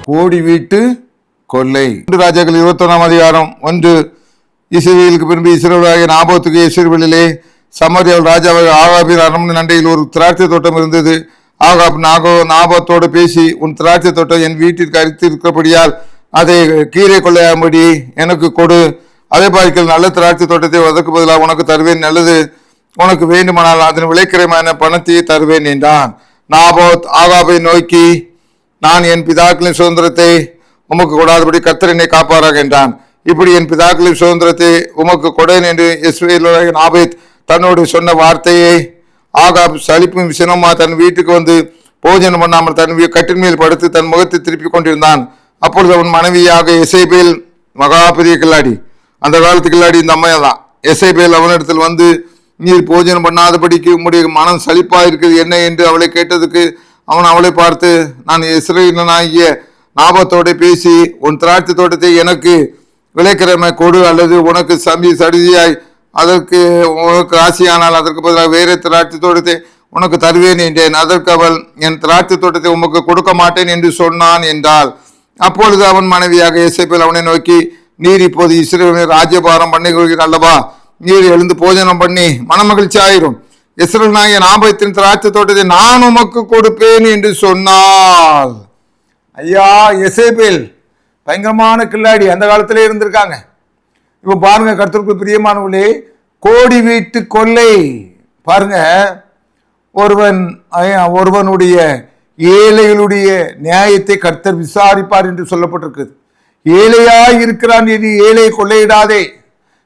கோடி வீட்டு கொள்ளை. ராஜாக்கள் 21ஆம் அதிகாரம் 1. இஸ்ரவேலுக்கு பின்பு இஸ்ரவேலாகிய நாபோத்துக்கு இஸ்ரவேலிலே சமாரியாவில் ராஜாவாக ஆகாபின் அரண்மனை நண்டையில் ஒரு திராட்சை தோட்டம் இருந்தது. ஆகாப் நாபோத்தோடு பேசி, உன் திராட்சை தோட்டம் என் வீட்டிற்கு அரித்து இருக்கிறபடியால் அதை கீரை கொள்ளையாகும்படி எனக்கு கொடு. அதே பாதிக்கல் நல்ல திராட்சை தோட்டத்தை அதற்கு பதிலாக உனக்கு தருவேன். நல்லது உனக்கு வேண்டுமானால் அதன் விளைக்கிரமான பணத்தையே தருவேன் என்றான். நாபோத் ஆகாபை நோக்கி, நான் என் பிதாக்களின் சுதந்திரத்தை உமக்கு கொடாதபடி கர்த்தர் என்னை காப்பாராக என்றான். இப்படி என் பிதாக்களின் சுதந்திரத்தை உமக்கு கொடேன் என்று இஸ்ரவேலாகிய நாபோத் தன்னோடு சொன்ன வார்த்தையை ஆகாப் சலிப்பும் சினமா தன் வீட்டுக்கு வந்து போஜனம் பண்ணாமல் தன் கட்டின் மேல் படுத்து தன் முகத்தை திருப்பி கொண்டிருந்தான். அப்பொழுது அவன் மனைவியாக எசேபேல், மகா பெரிய கில்லாடி, அந்த காலத்து கில்லாடி இந்த அம்மையா தான். எசேபேல் அவனிடத்தில் வந்து, நீர் போஜனம் பண்ணாதபடிக்கு உம்முடைய மனம் சலிப்பா இருக்குது என்ன என்று அவளை கேட்டதுக்கு அவன் அவளை பார்த்து, நான் இஸ்ரவேலனாகிய நாபோத்தோட பேசி, உன் திராட்சை தோட்டத்தை எனக்கு விளைக்கிரமை கொடு, அல்லது உனக்கு சடிதியாய் அதற்கு உனக்கு ஆசையானால் அதற்கு பதிலாக வேறு திராட்சை தோட்டத்தை உனக்கு தருவேன் என்றேன். அதற்கு அவள், என் திராட்சை தோட்டத்தை உமக்கு கொடுக்க மாட்டேன் என்று சொன்னான் என்றாள். அப்பொழுது அவன் மனைவியாக எசேபேல் அவனை நோக்கி, நீர் இப்போது இஸ்ரவேலின் ராஜ்யபாரம் பண்ணிக்கொள்கிற அல்லவா? நீர் எழுந்து போஜனம் பண்ணி மனமகிழ்ச்சி ஆயிரும். இஸ்ரவேலனாகிய நாபோத்தின் திராட்சை தோட்டத்தை நான் உமக்கு கொடுப்பேன் என்று சொன்னாள். ஐயா, எசேபேல் பயங்கரமான கில்லாடி, அந்த காலத்திலே இருந்திருக்காங்க. இப்ப பாருங்க, கர்த்தருக்கு பிரியமானவர்களே, கோடி வீட்டு கொள்ளை பாருங்க. ஒருவனுடைய ஏழைகளுடைய நியாயத்தை கர்த்தர் விசாரிப்பார் என்று சொல்லப்பட்டிருக்குது. ஏழையாய் இருக்கிறான் என்று ஏழை கொள்ளையிடாதே,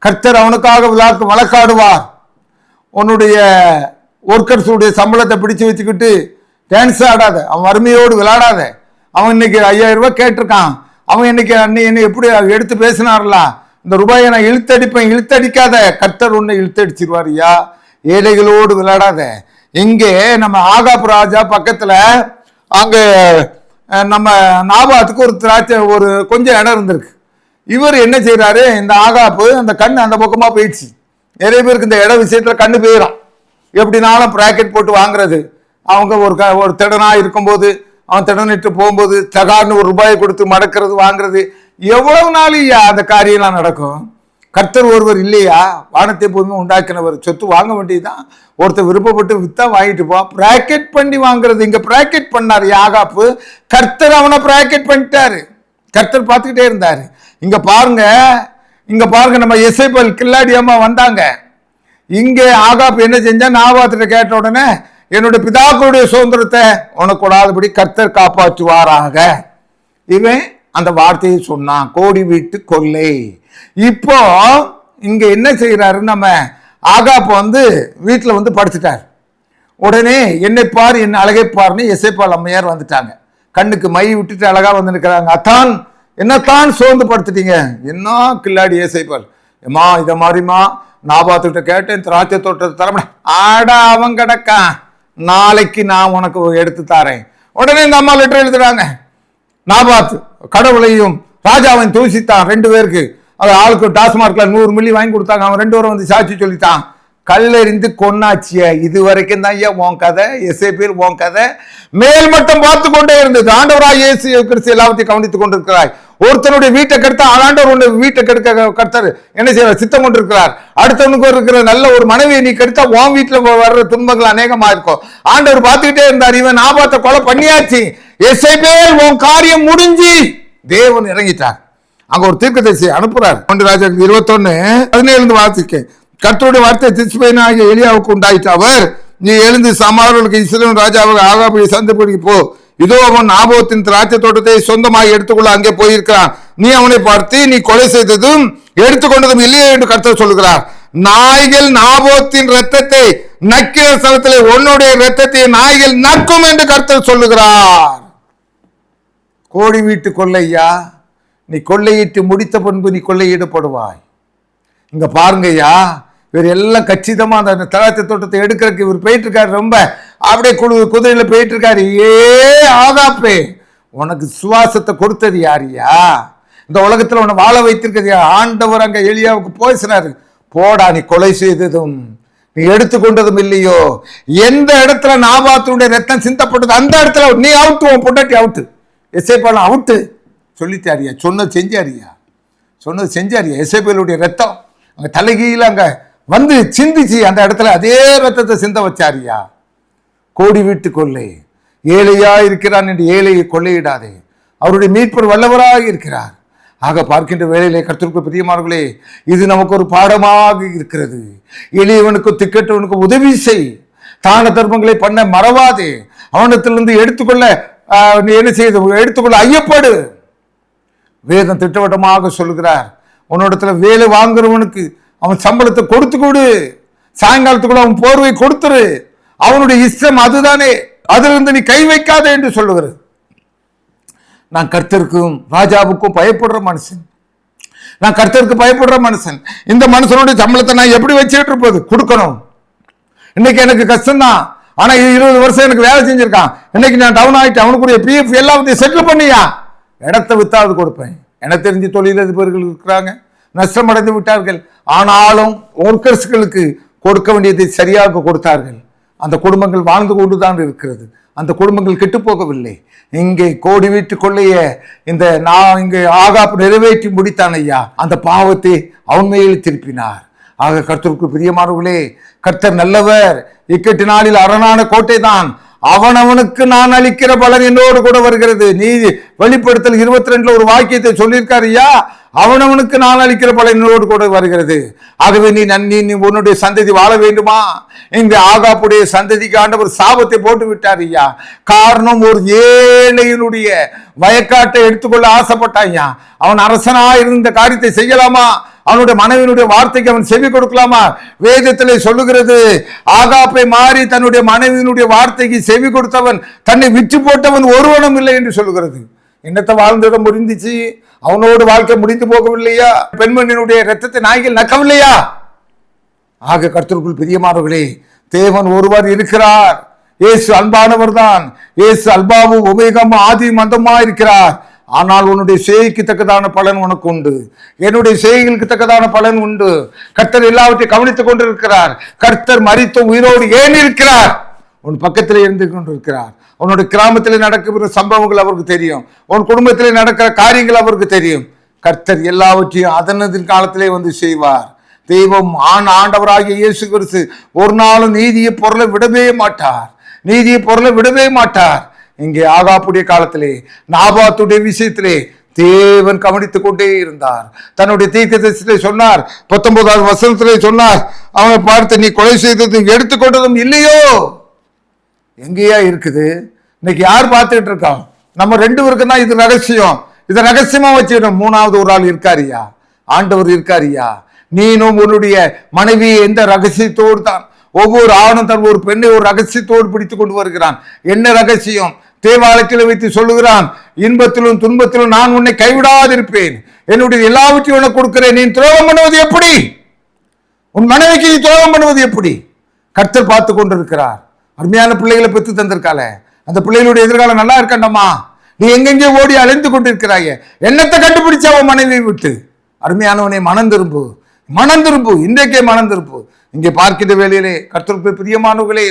கர்த்தர் அவனுக்காக வழக்காடுவார். உன்னுடைய ஒர்க்கர்ஸுடைய சம்பளத்தை பிடிச்சு வச்சுக்கிட்டு டான்ஸ் ஆடாத, அவன் வறுமையோடு விளையாடாத. அவன் இன்னைக்கு 5000 ரூபாய் கேட்டிருக்கான், அவன் இன்னைக்கு என்னை எப்படி எடுத்து பேசினார்ல, இந்த ரூபாயை நான் இழுத்தடிக்காத, கர்த்தர் உன்னை இழுத்தடிச்சிருவார். ஐயா, ஏழைகளோடு விளையாடாத. இங்கே நம்ம ஆகாப் ராஜா பக்கத்துல அங்க நம்ம நாபாத்துக்கு ஒரு திராட்சை ஒரு கொஞ்சம் இடம் இருந்திருக்கு. இவர் என்ன செய்யறாரு, இந்த ஆகாப்பு அந்த கண்ணு அந்த பக்கமா போயிடுச்சு. நிறைய பேருக்கு இந்த இட விஷயத்துல கண்ணு போயிடும். எப்படினாலும் பிராக்கெட் போட்டு வாங்குறது, அவங்க ஒரு திடனா இருக்கும்போது அவன் திடனிட்டு போகும்போது தகார்னு ஒரு ரூபாயை கொடுத்து மடக்கிறது வாங்குறது, எவ்வளவு நாள் அந்த காரியம்லாம் நடக்கும்? கர்த்தர் ஒருவர் இல்லையா? வானத்தை பூமி உண்டாக்கினவர், சொத்து வாங்க வேண்டியதுதான். ஒருத்தர் விருப்பப்பட்டு வித்தா வாங்கிட்டு போ. பிராக்கெட் பண்ணி வாங்குறது, இங்க பிராக்கெட் பண்ணாரு ஆகாப்பு, கர்த்தர் அவனை பிராக்கெட் பண்ணிட்டாரு. கர்த்தர் பார்த்துக்கிட்டே இருந்தாரு. இங்க பாருங்க நம்ம எசேபேல் கில்லாடியம்மா வந்தாங்க. இங்கே ஆகாப்பு என்ன செஞ்சா, நாபாத்திட்ட கேட்ட உடனே, என்னுடைய பிதாக்களுடைய சுதந்திரத்தை உனக்கு கூடாதபடி கர்த்தர் காப்பாற்றுவாராக. இவன் அந்த வார்த்தையை சொன்னான், கோடி வீட்டு கொள்ளை. இப்போ இங்க என்ன செய்யறாரு, நம்ம ஆகாப்பு வந்து வீட்டுல வந்து படுத்துட்டார். உடனே என்னை பார், என்ன அழகை பாருன்னு எசேபால் அம்மையார் வந்துட்டாங்க. கண்ணுக்கு மை விட்டுட்டு அழகா வந்து நிற்கிறாங்க. அத்தான், என்னத்தான் சோர்ந்து படுத்துட்டீங்க? என்ன கில்லாடி எசேபால், ஏமா இதை மாதிரிமா நாபாத்துக்கிட்ட கேட்டேன், திராட்சை தோட்டத்தை தரமுடியும். ஆடா, அவன் கிடக்கான், நாளைக்கு நான் உனக்கு எடுத்து தாரேன். உடனே இந்த அம்மா லெட்டர் எழுதுறாங்க. நாபாத் கடவுளையும் ராஜாவையும் தூசித்தான் 2 பேருக்கு. அது ஆளுக்கு டாஸ்மார்க்ல 100 மில்லி வாங்கி கொடுத்தாங்க. அவன் 2 பேரும் வந்து சாட்சி சொல்லித்தான். கல்லெறிந்து கொன்னாச்சிய. இது வரைக்கும் தான் ஐயா உன் கதை, எசேபேல் உன் கதை. மேல் மட்டும் பார்த்து கொண்டே இருந்தது. ஆண்டவராய் இயேசு கிறிஸ்து எல்லாத்தையும் கவனித்துக் கொண்டிருக்கிறாய். ஒருத்தனுடைய வீட்டை கெடுத்த ஆண்டவர் வீட்டை கெடுக்க கர்த்தர் என்ன செய்ய சித்தம் கொண்டிருக்கிறார். அடுத்தவனுக்கு இருக்கிற நல்ல ஒரு மனைவியை நீ கெடுத்தா உன் வீட்டுல வர்ற துன்பங்கள் அநேகமா இருக்கும். ஆண்டவர் பார்த்துக்கிட்டே இருந்தார். இவன் நாபாத்தை கொலை பண்ணியாச்சு, எசேபேல் உன் காரியம் முடிஞ்சு தேவன் இறங்கிட்டார். அங்க ஒரு தீர்க்கதரிசி அனுப்புறார். 1 ராஜாக்கள் 21:17 வாசிக்க, கர்த்தருடைய வார்த்தை திஸ்பேனாகிய எலியாவுக்கு உண்டாயிற்று. அவர், நீ எழுந்து சமாரியர்களுக்கு இஸ்ரவேல் ராஜாவாக ஆகாபை சந்திப்புக்கு போ. இதோ அவன் நாபோத்தின் திராட்சை தோட்டத்தை சொந்தமாக எடுத்துக்கொள்ள அங்கே போயிருக்கிறான். நீ அவனை பார்த்து, நீ கொலை செய்ததும் எடுத்துக்கொண்டதும் இல்லையே என்று கர்த்தர் சொல்லுகிறார். நாய்கள் நாபோத்தின் இரத்தத்தை நக்கிற ஸ்தலத்திலே உன்னுடைய இரத்தத்தை நாய்கள் நக்கும் என்று கர்த்தர் சொல்லுகிறார். கோடி வீட்டு கொள்ளையா, நீ கொள்ளையிட்டு முடித்த பின்பு நீ கொள்ளையிடப்படுவாய். இங்க பாருங்கய்யா, இவர் எல்லாம் கச்சிதமா அந்த திராட்சை தோட்டத்தை எடுக்கிறதுக்கு இவர் போயிட்டு இருக்காரு. ரொம்ப அப்படியே குதிரையில போயிட்டு இருக்காரு. ஆகாப்பே, உனக்கு சுவாசத்தை கொடுத்தது யாரியா? இந்த உலகத்துல உன்னை வாழ வைத்திருக்கிறது யார்? ஆண்டவர் அங்க எலியாவுக்கு பேசினாரு, போடா, நீ கொலை செய்ததும் நீ எடுத்துக்கொண்டதும் இல்லையோ, எந்த இடத்துல நாபாத்துடைய ரத்தம் சிந்தப்பட்டது அந்த இடத்துல நீ அவுட்டு, உன் பொண்டாட்டி அவுட்டு. எசேப்பாலாம் அவுட்டு சொல்லித்தாரியா, சொன்னது செஞ்சாரியா. எசேப்பேலுடைய ரத்தம் அங்கே தலைகீழ அங்கே வந்து சிந்திச்சு அந்த இடத்துல அதே ரத்தத்தை சிந்த வச்சாரியா. கோடி வீட்டு கொள்ளை, ஏழையா இருக்கிறான் என்று ஏழையை கொள்ளையிடாதே, அவருடைய மீட்பர் வல்லவராக இருக்கிறார். ஆக பார்க்கின்ற வேளையிலே கர்த்தருக்கு பிரியமானவர்களே, இது நமக்கு ஒரு பாடமாக இருக்கிறது. எளியவனுக்கு திக்கட்டவனுக்கு உதவி செய், தான தர்மங்களை பண்ண மறவாதே, அவனத்திலிருந்து எடுத்துக்கொள்ள என்ன செய்து எடுத்துக்கொள்ள ஐயப்படு. வேதம் திட்டவட்டமாக சொல்லுகிறார், உன்னோடத்துல வேலை வாங்குறவனுக்கு அவன் சம்பளத்தை கொடுத்து கொடு, சாயங்காலத்துக்குள்ள அவன் போர்வை கொடுத்துரு, அவனுடைய இஷ்டம் அதுதானே, அதிலிருந்து நீ கை வைக்காதே என்று சொல்லுகிறது. நான் கர்த்தருக்கும் ராஜாவுக்கும் பயப்படுற மனுஷன், நான் கர்த்தருக்கு பயப்படுற மனுஷன். இந்த மனுஷனுடைய சம்பளத்தை நான் எப்படி வச்சுட்டு இருப்பது? கொடுக்கணும். இன்னைக்கு எனக்கு கஷ்டம்தான், ஆனா 20 வருஷம் எனக்கு வேலை செஞ்சிருக்கான், இன்னைக்கு நான் டவுன் ஆகிட்டு அவனுக்குரிய பிஎஃப் எல்லாத்தையும் செட்டில் பண்ணியா, இடத்தை வித்தாவது கொடுப்பேன். எனக்கு தெரிஞ்சு தொழிலதிபர்கள் இருக்கிறாங்க, நஷ்டமடைந்து விட்டார்கள், ஆனாலும் ஒர்க்கர்ஸ்களுக்கு கொடுக்க வேண்டியதை சரியாக கொடுத்தார்கள். அந்த குடும்பங்கள் வாழ்ந்து கொண்டுதான் இருக்கிறது, அந்த குடும்பங்கள் கெட்டு போகவில்லை. இங்கே கோடி வீட்டு கொள்ளைய இந்த நான் இங்கே ஆகாப் நிறைவேற்றி முடித்தான் ஐயா, அந்த பாவத்தை அவன் மேல் திருப்பினார். ஆக கர்த்தருக்கு பிரியமானவர்களே, கர்த்தர் நல்லவர், இக்கட்டு நாளில் அரணான கோட்டை தான், அவனவனுக்கு நான் அளிக்கிற பலன் என்னோடு கூட வருகிறது. நீதி வெளிப்படுத்தல் 22 ஒரு வாக்கியத்தை சொல்லியிருக்காரு ஐயா, அவனவனுக்கு நான் அளிக்கிற பலன் என்னோடு கூட வருகிறது. ஆகவே நீ உன்னுடைய சந்ததி வாழ வேண்டுமா? இங்க ஆகாப்புடைய சந்ததிக்கு ஆண்டவர் சாபத்தை போட்டு விட்டார் ஐயா. காரணம், ஒரு ஏழையினுடைய வயக்காட்டை எடுத்துக்கொள்ள ஆசைப்பட்டாய்யா. அவன் அரசனா இருந்த காரியத்தை செய்யலாமா? அவனுடைய மனைவியினுடைய வார்த்தைக்கு அவன் செவி கொடுக்கலாமா? வேதத்திலே சொல்லுகிறது, ஆகாப்பை மாறி தன்னுடைய மனைவியினுடைய வார்த்தைக்கு செவி கொடுத்தவன், தன்னை விற்று போட்டவன் ஒருவனும் இல்லை என்று சொல்லுகிறது. என்னத்தை வாழ்ந்ததும் முடிந்துச்சு, அவனோடு வாழ்க்கை முடிந்து போகவில்லையா? பெண்மணியினுடைய ரத்தத்தை நாய்கள் நக்கவில்லையா? ஆக கர்த்தருக்குள் பிரியமானவர்களே, தேவன் ஒருவர் இருக்கிறார், இயேசு அன்பானவர் தான். இயேசு அல்பாவும் உபேகமும் ஆதி மந்தமா இருக்கிறார். ஆனால் உன்னுடைய செய்கைக்கு தக்கதான பலன் உனக்கு உண்டு, என்னுடைய செய்கைகளுக்கு தக்கதான பலன் உண்டு. கர்த்தர் எல்லாவற்றையும் கவனித்துக் கொண்டிருக்கிறார். கர்த்தர் மரித்த உயிரோடு ஏன் இருக்கிறார்? உன் பக்கத்தில் இருந்து கொண்டிருக்கிறார். உன்னுடைய கிராமத்தில் நடக்கிற சம்பவங்கள் அவருக்கு தெரியும், உன் குடும்பத்தில் நடக்கிற காரியங்கள் அவருக்கு தெரியும். கர்த்தர் எல்லாவற்றையும் அதனதின் காலத்திலே வந்து செய்வார். தெய்வம் ஆண்டவராகிய இயேசு கிறிஸ்து ஒரு நாளும் நீதியை பொருளை விடவே மாட்டார், நீதியை பொருளை விடவே மாட்டார். இங்கே ஆகாப்புடைய காலத்திலே நாபாத்துடைய விஷயத்திலே தேவன் கவனித்துக் கொண்டே இருந்தார். தன்னுடைய தீர்க்கதரிசியிலே சொன்னார், 19வது வசனத்திலே சொன்னார், அவனை பார்த்து நீ கொலை செய்ததும் எடுத்துக்கொண்டதும் இல்லையோ? எங்கேயா இருக்குது? இன்னைக்கு யார் பார்த்துட்டு இருக்கான்? நம்ம 2 பேருக்கு தான் இது ரகசியம், இதை ரகசியமா வச்சுக்கணும். 3வது ஒரு ஆள் இருக்காரியா, ஆண்டவர் இருக்காரியா. நீனும் உன்னுடைய மனைவி எந்த ரகசியத்தோடு தான், ஒவ்வொரு ஆணும் தன் ஒரு பெண்ணை ஒரு ரகசியத்தோடு பிடித்துக் கொண்டு வருகிறான். என்ன ரகசியம்? தேவாலயத்தில் வைத்து சொல்லுகிறான், இன்பத்திலும் துன்பத்திலும் நான் உன்னை கைவிடாதிருப்பேன், என்னுடைய எல்லாவற்றையும் உனக்கு கொடுக்கிறேன், நீ துரோகம் பண்ணுவது எப்படி? உன் மனைவிக்கு நீ துரோகம் பண்ணுவது எப்படி? கர்த்தர் பார்த்து கொண்டிருக்கிறார். அருமையான பிள்ளைகளை பெற்று தந்திருக்கால, அந்த பிள்ளைகளுடைய எதிர்காலம் நல்லா இருக்கண்டமா? நீ எங்கெங்கே ஓடி அலைந்து கொண்டிருக்கிறாய, என்னத்தை கண்டுபிடிச்ச அவன் மனைவியை விட்டு? அருமையானவனை மனம் திரும்பு, இன்றைக்கே மனம் திரும்பு. இங்கே பார்க்கின்ற வேளையிலே கர்த்தருக்கு பிரியமானவர்களே,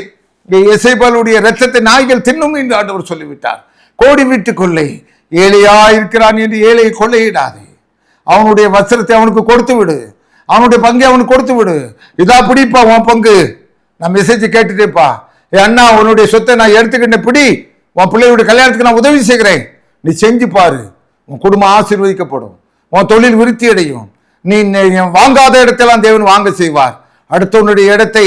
இங்கே எசேபாளுடைய இரத்தத்தை நாய்கள் தின்னும் என்று ஆண்டவர் சொல்லிவிட்டார். கோடி வீட்டு கொள்ளை, ஏழையா இருக்கிறான் என்று ஏழையை கொள்ளையிடாதே, அவனுடைய வஸ்திரத்தை அவனுக்கு கொடுத்து விடு, அவனுடைய பங்கை அவனுக்கு கொடுத்து விடு. இதா பிடிப்பா உன் பங்கு, நான் மெசேஜ் கேட்டுட்டேப்பா, அண்ணா உன்னுடைய சொத்தை நான் எடுத்துக்கிட்ட பிடி, உன் பிள்ளையுடைய கல்யாணத்துக்கு நான் உதவி செய்கிறேன், நீ செஞ்சு பாரு, உன் குடும்பம் ஆசீர்வதிக்கப்படும், உன் தொழில் விருத்தி அடையும். நீ வாங்காத இடத்தெல்லாம் தேவன் வாங்க செய்வார். அடுத்தவனுடைய இடத்தை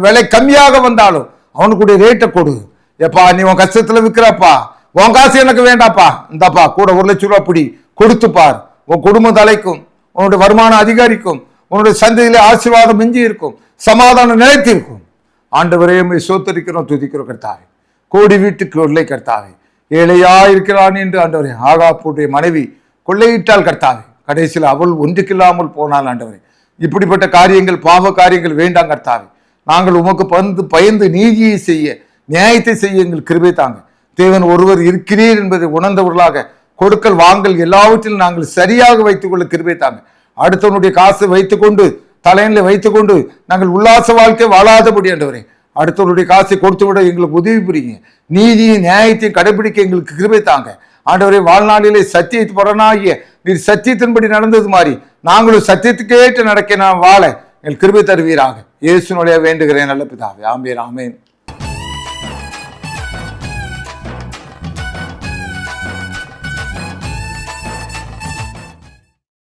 விலை கம்மியாக வந்தாலும் அவனுக்குடைய ரேட்டை கொடு. எப்பா நீ உன் கஷ்டத்துல விற்கிறாப்பா, உன் காசு எனக்கு வேண்டாப்பா, இந்தாப்பா கூட 1 லட்சம் ரூபாய் பிடி, கொடுத்துப்பார். உன் குடும்பம் தலைக்கும், உன்னுடைய வருமானம் அதிகரிக்கும், உன்னுடைய சந்தையிலே ஆசீர்வாதம் மிஞ்சி இருக்கும், சமாதானம் நிலைத்து இருக்கும். ஆண்டவரே சோத்தரிக்கிறோம், துதிக்கிறோம் கர்த்தாவே. கோடி வீட்டுக்கு கொள்ளை கர்த்தாவே, ஏழையா இருக்கிறான் என்று ஆண்டவரே ஆகாப்புடைய மனைவி கொள்ளையிட்டால் கர்த்தாவே, கடைசியில் அவள் ஒன்றுக்கில்லாமல் போனால் ஆண்டவரே. இப்படிப்பட்ட காரியங்கள், பாவ காரியங்கள் வேண்டாம் கர்த்தாவே. நாங்கள் உமக்கு பயந்து நீதியை செய்ய, நியாயத்தை செய்ய எங்கள் கிருபை தாங்க. தேவன் ஒருவர் இருக்கிறீர் என்பதை உணர்ந்தவர்களாக கொடுக்கல் வாங்கல் எல்லாவற்றிலும் நாங்கள் சரியாக வைத்துக் கொள்ள கிருபை தாங்க. அடுத்தவனுடைய காசை வைத்துக்கொண்டு தலையில வைத்துக்கொண்டு நாங்கள் உல்லாச வாழ்க்கை வாழாதபடி ஆண்டவரே, அடுத்தவருடைய காசை கொடுத்து விட எங்களுக்கு உதவி புரியுங்க. நீதியும் நியாயத்தையும் கடைபிடிக்க எங்களுக்கு கிருபை தாங்க. ஆண்டவரே, வாழ்நாளிலே சத்தியத்து பரனாகிய நீர் சத்தியத்தின்படி நடந்தது மாதிரி நாங்களும் சத்தியத்துக்கேற்று நடக்க நான் வாழ எங்கள் கிருபை தருவீராக. இயேசுவினுடைய வேண்டுகிறேன் நல்ல பிதாவே. ஆமென், ஆமென்.